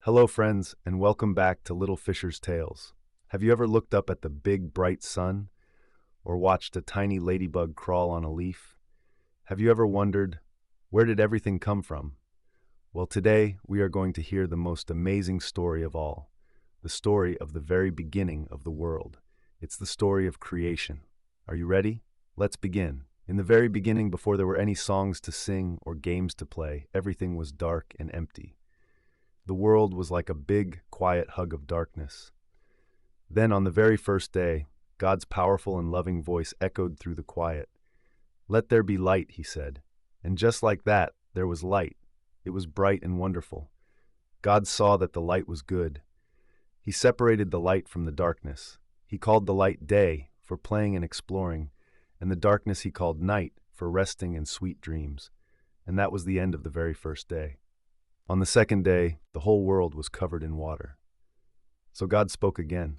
Hello, friends, and welcome back to Little Fisher's Tales. Have you ever looked up at the big, bright sun or watched a tiny ladybug crawl on a leaf? Have you ever wondered, where did everything come from? Well, today we are going to hear the most amazing story of all, the story of the very beginning of the world. It's the story of creation. Are you ready? Let's begin. In the very beginning, before there were any songs to sing or games to play, everything was dark and empty. The world was like a big, quiet hug of darkness. Then, on the very first day, God's powerful and loving voice echoed through the quiet. "Let there be light," he said. And just like that, there was light. It was bright and wonderful. God saw that the light was good. He separated the light from the darkness. He called the light day for playing and exploring, and the darkness he called night for resting and sweet dreams. And that was the end of the very first day. On the second day, the whole world was covered in water. So God spoke again.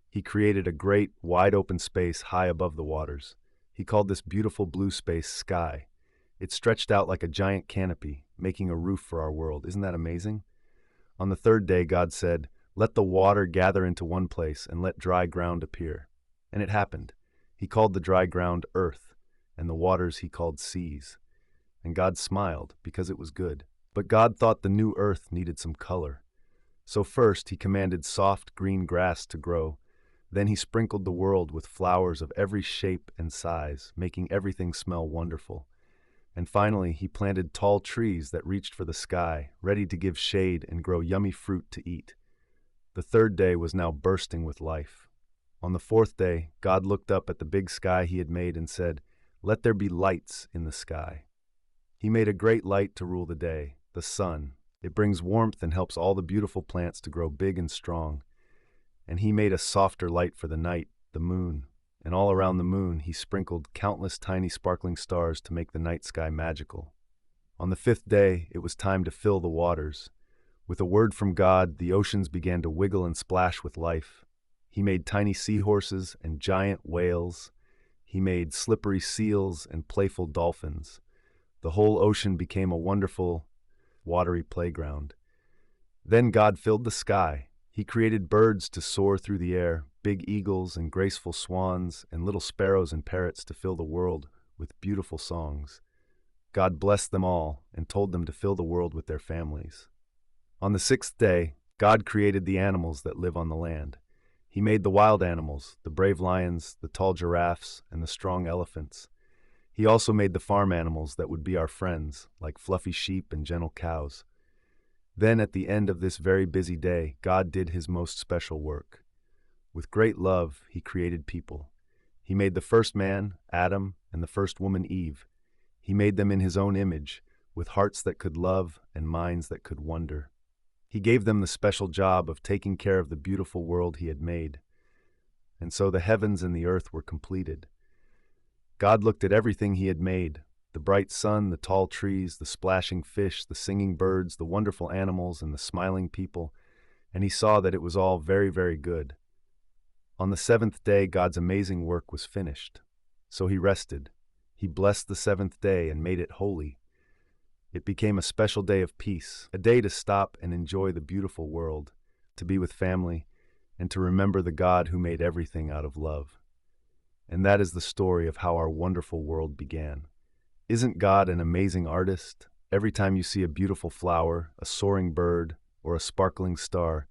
He created a great, wide-open space high above the waters. He called this beautiful blue space sky. It stretched out like a giant canopy, making a roof for our world. Isn't that amazing? On the third day, God said, "Let the water gather into one place and let dry ground appear." And it happened. He called the dry ground earth, and the waters he called seas. And God smiled because it was good. But God thought the new earth needed some color. So first he commanded soft green grass to grow. Then he sprinkled the world with flowers of every shape and size, making everything smell wonderful. And finally he planted tall trees that reached for the sky, ready to give shade and grow yummy fruit to eat. The third day was now bursting with life. On the fourth day, God looked up at the big sky he had made and said, "Let there be lights in the sky." He made a great light to rule the day, the sun. It brings warmth and helps all the beautiful plants to grow big and strong. And he made a softer light for the night, the moon. And all around the moon he sprinkled countless tiny sparkling stars to make the night sky magical. On the fifth day, it was time to fill the waters. With a word from God, the oceans began to wiggle and splash with life. He made tiny seahorses and giant whales. He made slippery seals and playful dolphins. The whole ocean became a wonderful, watery playground. Then God filled the sky. He created birds to soar through the air, big eagles and graceful swans, and little sparrows and parrots to fill the world with beautiful songs. God blessed them all and told them to fill the world with their families. On the sixth day, God created the animals that live on the land. He made the wild animals, the brave lions, the tall giraffes, and the strong elephants. He also made the farm animals that would be our friends, like fluffy sheep and gentle cows. Then, at the end of this very busy day, God did his most special work. With great love, he created people. He made the first man, Adam, and the first woman, Eve. He made them in his own image, with hearts that could love and minds that could wonder. He gave them the special job of taking care of the beautiful world he had made. And so the heavens and the earth were completed. God looked at everything he had made, the bright sun, the tall trees, the splashing fish, the singing birds, the wonderful animals, and the smiling people, and he saw that it was all very, very good. On the seventh day, God's amazing work was finished. So he rested. He blessed the seventh day and made it holy. It became a special day of peace, a day to stop and enjoy the beautiful world, to be with family, and to remember the God who made everything out of love. And that is the story of how our wonderful world began. Isn't God an amazing artist? Every time you see a beautiful flower, a soaring bird, or a sparkling star,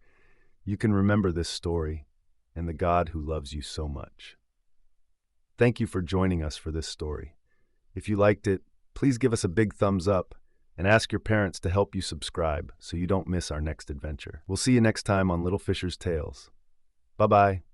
you can remember this story and the God who loves you so much. Thank you for joining us for this story. If you liked it, please give us a big thumbs up and ask your parents to help you subscribe so you don't miss our next adventure. We'll see you next time on Little Fisher's Tales. Bye-bye.